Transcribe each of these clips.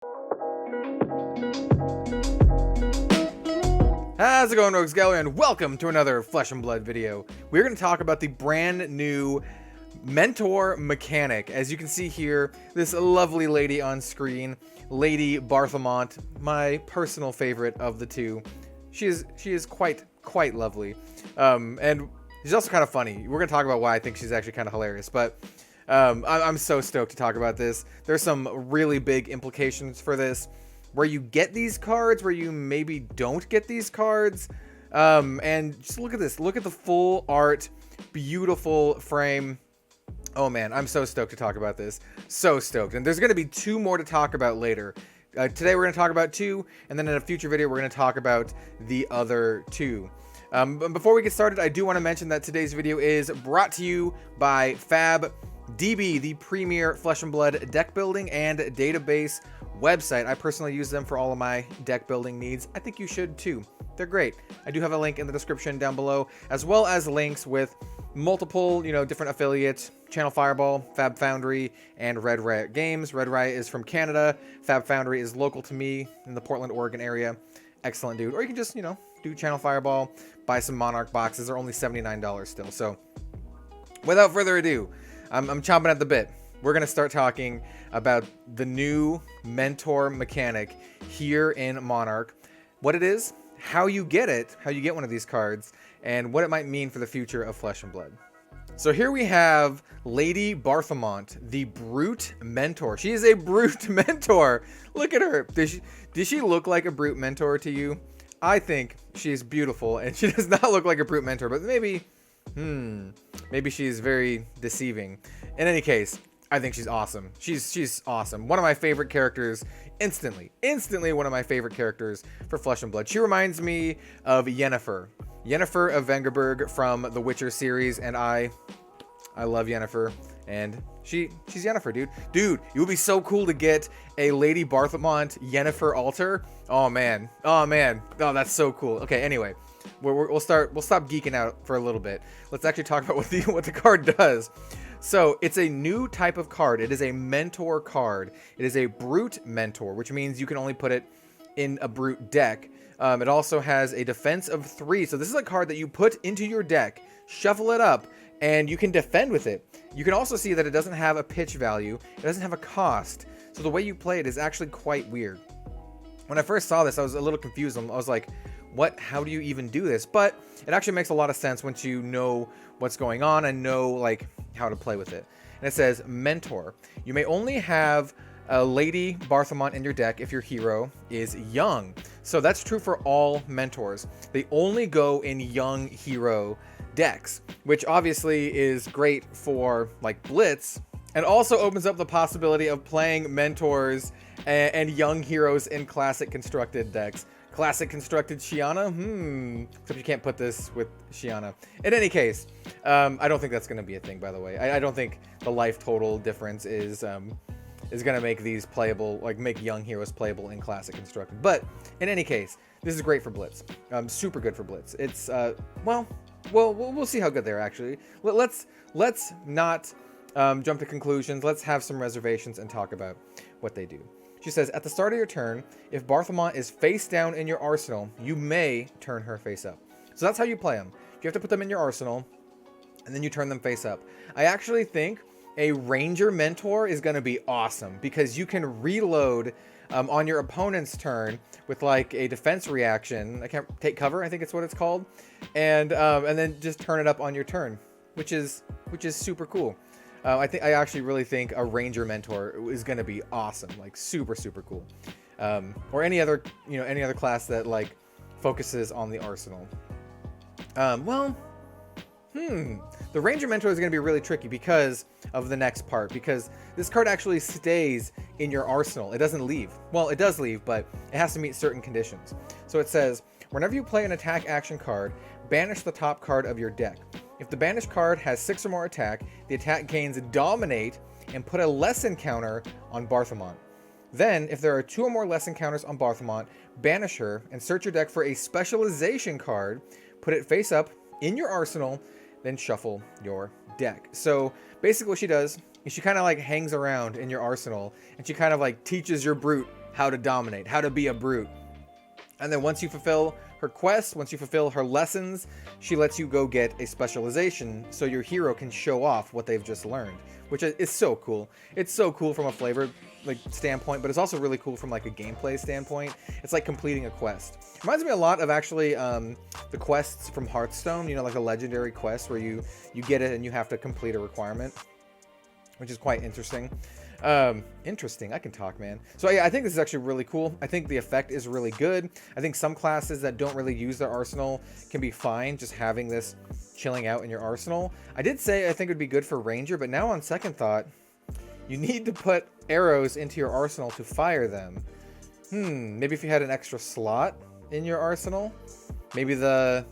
How's it going, Rogues Gallery, and welcome to another Flesh and Blood video. We're going to talk about the brand new mentor mechanic. As you can see here, this lovely lady on screen, Lady Barthelmont, my personal favorite of the two. She is quite lovely, and she's also kind of funny. We're going to talk about why I think she's actually kind of hilarious, but I'm so stoked to talk about this. There's some really big implications for this, where you get these cards, where you maybe don't get these cards, and just look at this. Look at the full art, beautiful frame. Oh man, I'm so stoked to talk about this. So stoked. And there's going to be two more to talk about later. Today we're going to talk about two, and then in a future video we're going to talk about the other two. But before we get started, I do want to mention that today's video is brought to you by FAB DB, the premier Flesh and Blood deck building and database website. I personally use them for all of my deck building needs. I think you should too. They're great. I do have a link in the description down below, as well as links with multiple, different affiliates: Channel Fireball, Fab Foundry, and Red Riot Games. Red Riot is from Canada. Fab Foundry is local to me in the Portland, Oregon area. Excellent dude. Or you can just, do Channel Fireball, buy some Monarch boxes. They're only $79 still. So without further ado, I'm chomping at the bit. We're going to start talking about the new mentor mechanic here in Monarch. What it is, how you get it, how you get one of these cards, and what it might mean for the future of Flesh and Blood. So here we have Lady Barthelmont, the Brute Mentor. She is a Brute Mentor. Look at her. Does she look like a Brute Mentor to you? I think she's beautiful, and she does not look like a Brute Mentor, but maybe she's very deceiving. In any case, I think she's awesome. She's awesome. One of my favorite characters, instantly one of my favorite characters for Flesh and Blood. She reminds me of Yennefer of Vengerberg from the Witcher series, and I love Yennefer, and she's Yennefer, dude. It would be so cool to get a Lady Barthelmont Yennefer altar. Oh man, that's so cool. Okay, anyway, we'll stop geeking out for a little bit. Let's actually talk about what the card does. So it's a new type of card. It is a mentor card. It is a Brute Mentor, which means you can only put it in a Brute deck. It also has a defense of 3. So this is a card that you put into your deck, shuffle it up, and you can defend with it. You can also see that it doesn't have a pitch value. It doesn't have a cost. So the way you play it is actually quite weird. When I first saw this, I was a little confused. I was like, what? How do you even do this? But it actually makes a lot of sense once you know what's going on and know how to play with it. And it says Mentor. You may only have a Lady Barthelmont in your deck if your hero is young. So that's true for all mentors. They only go in young hero decks, which obviously is great for Blitz, and also opens up the possibility of playing mentors and young heroes in classic constructed decks. Classic constructed Shiana? Except you can't put this with Shiana. In any case, I don't think that's going to be a thing, by the way. I don't think the life total difference is going to make these playable, make young heroes playable in classic constructed. But in any case, this is great for Blitz. Super good for Blitz. It's, well, we'll see how good they are, actually. Let's not jump to conclusions. Let's have some reservations and talk about what they do. She says, at the start of your turn, if Barthelmont is face down in your arsenal, you may turn her face up. So that's how you play them. You have to put them in your arsenal, and then you turn them face up. I actually think a Ranger Mentor is going to be awesome, because you can reload on your opponent's turn with a defense reaction. I can't take cover, I think it's what it's called, and then just turn it up on your turn, which is super cool. I actually really think a Ranger Mentor is going to be awesome, super cool. Or any other class that focuses on the arsenal. The Ranger Mentor is going to be really tricky because of the next part, because this card actually stays in your arsenal. It doesn't leave. Well, it does leave, but it has to meet certain conditions. So it says, whenever you play an attack action card, banish the top card of your deck. If the banished card has 6 or more attack, the attack gains Dominate and put a lesson counter on Barthelmont. Then, if there are 2 or more lesson counters on Barthelmont, banish her and search your deck for a specialization card, put it face up in your arsenal, then shuffle your deck. So basically what she does is she kind of hangs around in your arsenal, and she kind of teaches your Brute how to dominate, how to be a brute. And then once you fulfill her quests, once you fulfill her lessons, she lets you go get a specialization so your hero can show off what they've just learned, which is so cool. It's so cool from a flavor standpoint, but it's also really cool from like a gameplay standpoint. It's like completing a quest. Reminds me a lot of actually the quests from Hearthstone, you know, like a legendary quest where you get it and you have to complete a requirement, which is quite interesting. Interesting. I can talk, man. So yeah, I think this is actually really cool. I think the effect is really good. I think some classes that don't really use their arsenal can be fine just having this chilling out in your arsenal. I did say I think it would be good for Ranger, but now on second thought, you need to put arrows into your arsenal to fire them. Maybe if you had an extra slot in your arsenal, maybe the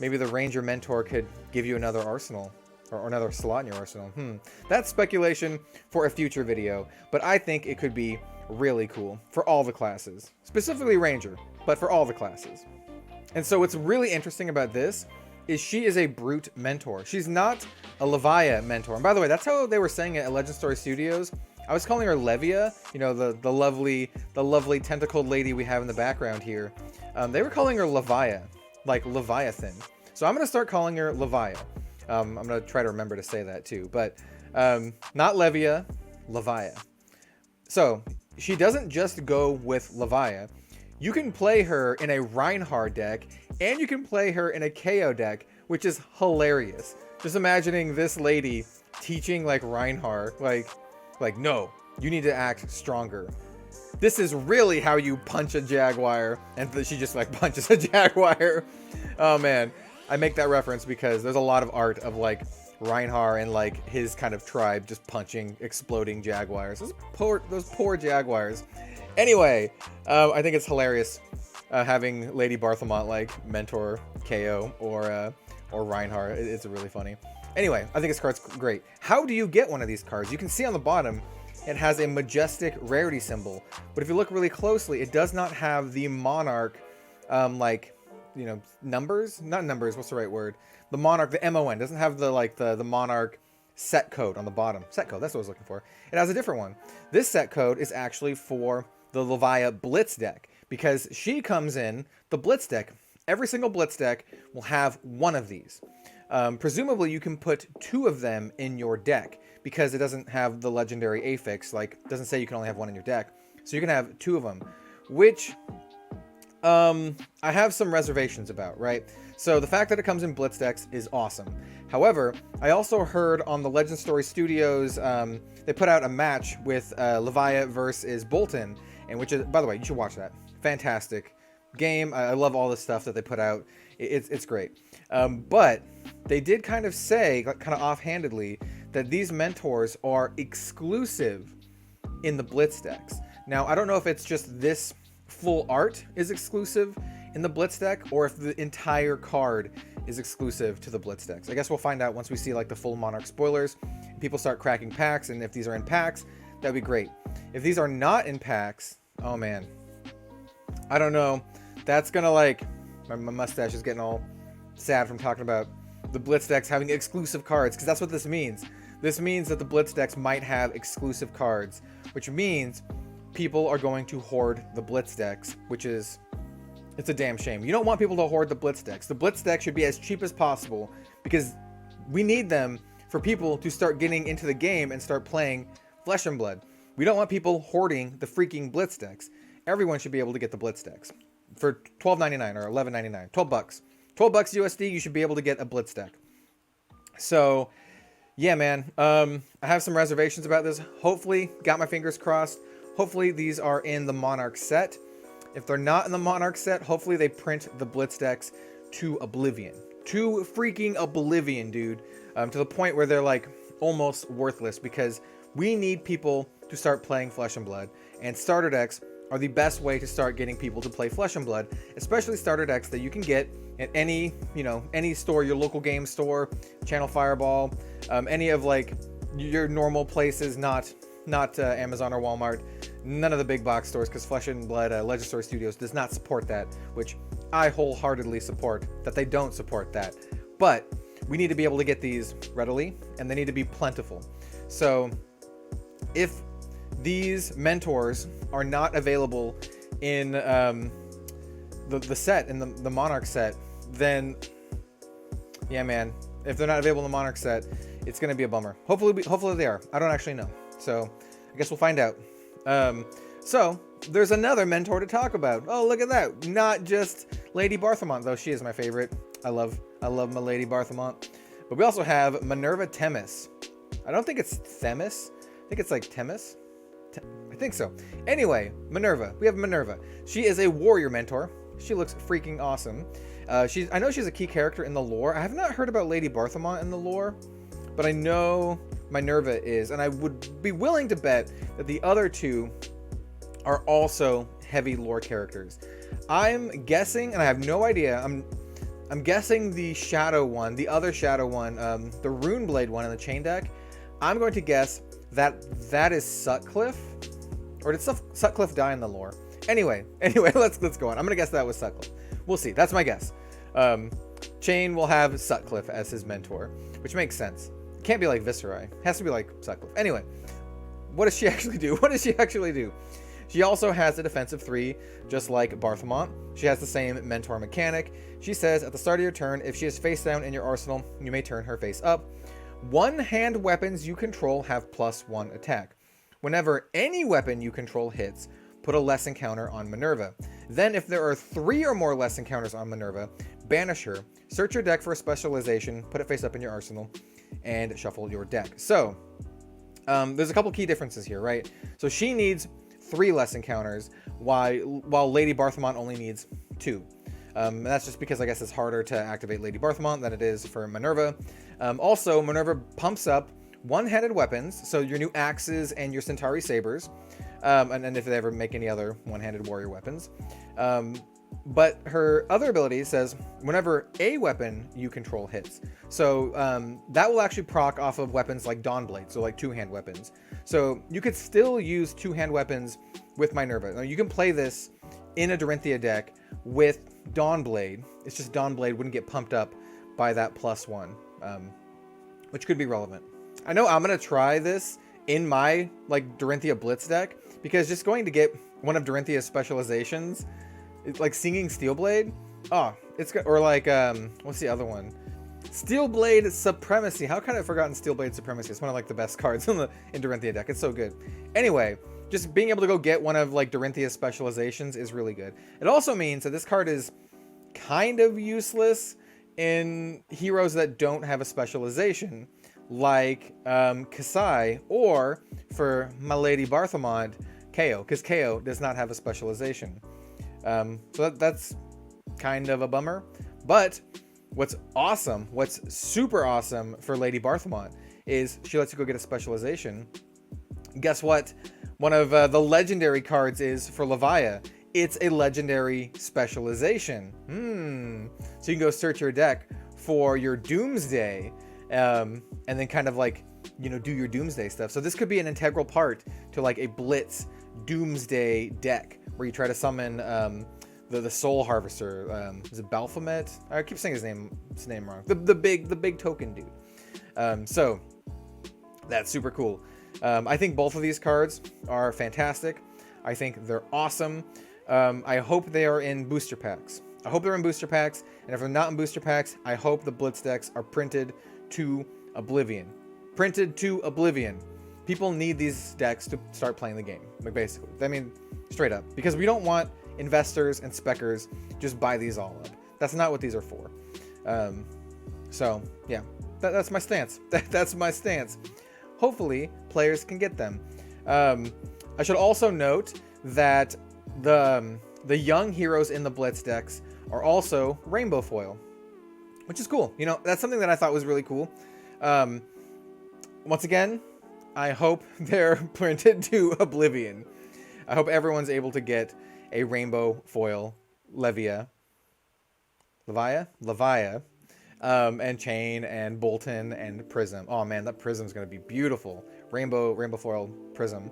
Ranger mentor could give you another arsenal. Or another slot in your arsenal. That's speculation for a future video, but I think it could be really cool for all the classes. Specifically Ranger, but for all the classes. And so what's really interesting about this is she is a brute mentor. She's not a Levia mentor. And by the way, that's how they were saying it at Legend Story Studios. I was calling her Levia, you know, the lovely tentacled lady we have in the background here. They were calling her Levia, like Leviathan. So I'm going to start calling her Levia. I'm going to try to remember to say that too, but not Levia, Levia. So she doesn't just go with Levia. You can play her in a Reinhardt deck, and you can play her in a KO deck, which is hilarious. Just imagining this lady teaching like Reinhardt, like no, you need to act stronger. This is really how you punch a jaguar, and she just like punches a jaguar. Oh man. I make that reference because there's a lot of art of like Reinhardt and like his kind of tribe just punching exploding jaguars. Those poor jaguars. Anyway, I think it's hilarious having Lady Barthelmont like mentor KO or Reinhardt. It's really funny. Anyway, I think this card's great. How do you get one of these cards? You can see on the bottom it has a majestic rarity symbol, but if you look really closely, it does not have the Monarch you know, numbers, not numbers, what's the right word? The Monarch, the MON, doesn't have the Monarch set code on the bottom. Set code, that's what I was looking for. It has a different one. This set code is actually for the Levia Blitz deck, because she comes in the Blitz deck. Every single Blitz deck will have one of these. Presumably you can put 2 of them in your deck, because it doesn't have the legendary affix, like, it doesn't say you can only have one in your deck. So you can have 2 of them, which I have some reservations about, right? So the fact that it comes in Blitz decks is awesome. However, I also heard on the Legend Story Studios, they put out a match with Levia versus Bolton, and which is, by the way, you should watch that. Fantastic game. I love all the stuff that they put out. It's great. But they did kind of say, kind of offhandedly, that these mentors are exclusive in the Blitz decks. Now, I don't know if it's just this full art is exclusive in the Blitz deck, or if the entire card is exclusive to the Blitz decks. I guess we'll find out once we see like the full Monarch spoilers, people start cracking packs, and if these are in packs, that'd be great. If these are not in packs, oh man, I don't know. That's gonna like, my mustache is getting all sad from talking about the Blitz decks having exclusive cards, because that's what this means. This means that the Blitz decks might have exclusive cards, which means people are going to hoard the Blitz decks, which is, it's a damn shame. You don't want people to hoard the Blitz decks. The Blitz deck should be as cheap as possible, because we need them for people to start getting into the game and start playing Flesh and Blood. We don't want people hoarding the freaking Blitz decks. Everyone should be able to get the Blitz decks for $12.99 or $11.99, 12 bucks. 12 bucks USD, you should be able to get a Blitz deck. So yeah, man, I have some reservations about this. Hopefully, got my fingers crossed. Hopefully these are in the Monarch set. If they're not in the Monarch set, hopefully they print the Blitz decks to oblivion. To freaking oblivion, dude. To the point where they're like almost worthless, because we need people to start playing Flesh and Blood. And starter decks are the best way to start getting people to play Flesh and Blood, especially starter decks that you can get at any, you know, any store, your local game store, Channel Fireball, any of like your normal places, not Amazon or Walmart, none of the big box stores, because Flesh and Blood Legend Story Studios does not support that, which I wholeheartedly support that they don't support that. But we need to be able to get these readily, and they need to be plentiful. So if these mentors are not available in the set, in the Monarch set, then yeah, man, if they're not available in the Monarch set, it's gonna be a bummer. Hopefully they are. I don't actually know, so I guess we'll find out. So there's another mentor to talk about. Oh, look at that! Not just Lady Barthelmont, though she is my favorite. I love my Lady Barthelmont. But we also have Minerva Themis. I don't think it's Themis. I think it's like Themis. I think so. Anyway, Minerva. We have Minerva. She is a warrior mentor. She looks freaking awesome. I know she's a key character in the lore. I have not heard about Lady Barthelmont in the lore, but I know Minerva is, and I would be willing to bet that the other two are also heavy lore characters. I'm guessing, and I have no idea, I'm guessing the Shadow one, the other Shadow one, the Runeblade one in the chain deck, I'm going to guess that is Sutcliffe, or did Sutcliffe die in the lore? Anyway, let's go on. I'm gonna guess that was Sutcliffe. We'll see. That's my guess. Chain will have Sutcliffe as his mentor, which makes sense. It can't be like Viserai. It has to be like Sutcliffe. Anyway, what does she actually do? She also has a defensive 3, just like Barthelmont. She has the same mentor mechanic. She says at the start of your turn, if she is face down in your arsenal, you may turn her face up. One-hand weapons you control have +1 attack. Whenever any weapon you control hits, put a lesson counter on Minerva. Then if there are 3 or more lesson counters on Minerva, banish her, search your deck for a specialization, put it face up in your arsenal, and shuffle your deck. So, there's a couple key differences here, right? So she needs 3 lesson counters, while Lady Barthelmont only needs 2. And that's just because I guess it's harder to activate Lady Barthelmont than it is for Minerva. Also, Minerva pumps up one-handed weapons, so your new axes and your Centauri sabers, and if they ever make any other one-handed warrior weapons. But her other ability says whenever a weapon you control hits. So that will actually proc off of weapons like Dawnblade, so like 2-hand weapons. So you could still use 2-hand weapons with Minerva. Now you can play this in a Dorinthia deck with Dawnblade. It's just Dawnblade wouldn't get pumped up by that +1, which could be relevant. I know I'm gonna try this in my like Dorinthia Blitz deck, because just going to get one of Dorinthia's specializations, it's like Singing Steelblade. Oh, it's got, or like what's the other one? Steelblade Supremacy. How could I have forgotten Steelblade Supremacy? It's one of like the best cards in Dorinthia deck. It's so good. Anyway, just being able to go get one of like Dorinthia's specializations is really good. It also means that this card is kind of useless in heroes that don't have a specialization, like Kasai, or for my Lady Barthelmont, KO, because KO does not have a specialization. So that's kind of a bummer. But what's awesome, what's super awesome for Lady Barthelmont is she lets you go get a specialization. Guess what? One of the legendary cards is for Levia. It's a legendary specialization. So you can go search your deck for your Doomsday, and then kind of like, you know, do your Doomsday stuff. So this could be an integral part to like a Blitz Doomsday deck where you try to summon the Soul Harvester. Is it Baphomet? I keep saying his name wrong. The big token dude. So that's super cool. I think both of these cards are fantastic. I think they're awesome. I hope they are in booster packs. I hope they're in booster packs, and if they're not in booster packs, I hope the Blitz decks are printed to oblivion. Printed to oblivion. People need these decks to start playing the game, like basically. I mean, straight up. Because we don't want investors and speccers just buy these all up. That's not what these are for. So, yeah, that's my stance. That's my stance. Hopefully, players can get them. I should also note that the young heroes in the Blitz decks are also rainbow foil, which is cool. You know, that's something that I thought was really cool. Once again, I hope they're printed to oblivion. I hope everyone's able to get a rainbow foil Levia, and Chain and Bolton and Prism. Oh man, that Prism's gonna be beautiful. Rainbow foil Prism.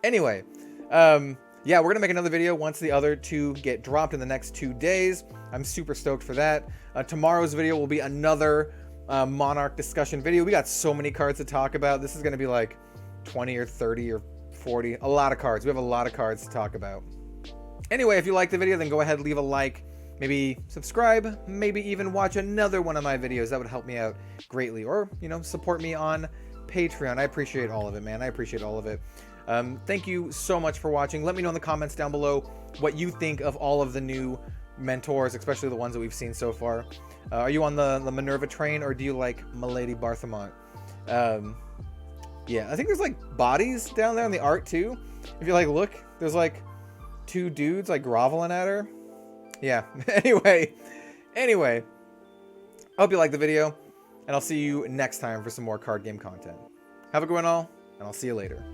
Anyway, yeah, we're gonna make another video once the other two get dropped in the next 2 days. I'm super stoked for that. Tomorrow's video will be another Monarch discussion video. We got so many cards to talk about. This is gonna be like 20 or 30 or 40. A lot of cards. We have a lot of cards to talk about. Anyway, if you liked the video, then go ahead, leave a like, maybe subscribe, maybe even watch another one of my videos. That would help me out greatly. Or, you know, support me on Patreon. I appreciate all of it, man. I appreciate all of it. Thank you so much for watching. Let me know in the comments down below what you think of all of the new mentors, especially the ones that we've seen so far. Are you on the Minerva train, or do you like Milady Barthamont? Yeah, I think there's like bodies down there in the art too. If you like look, there's like 2 dudes like groveling at her. Yeah. Anyway, I hope you liked the video, and I'll see you next time for some more card game content. Have a good one all, and I'll see you later.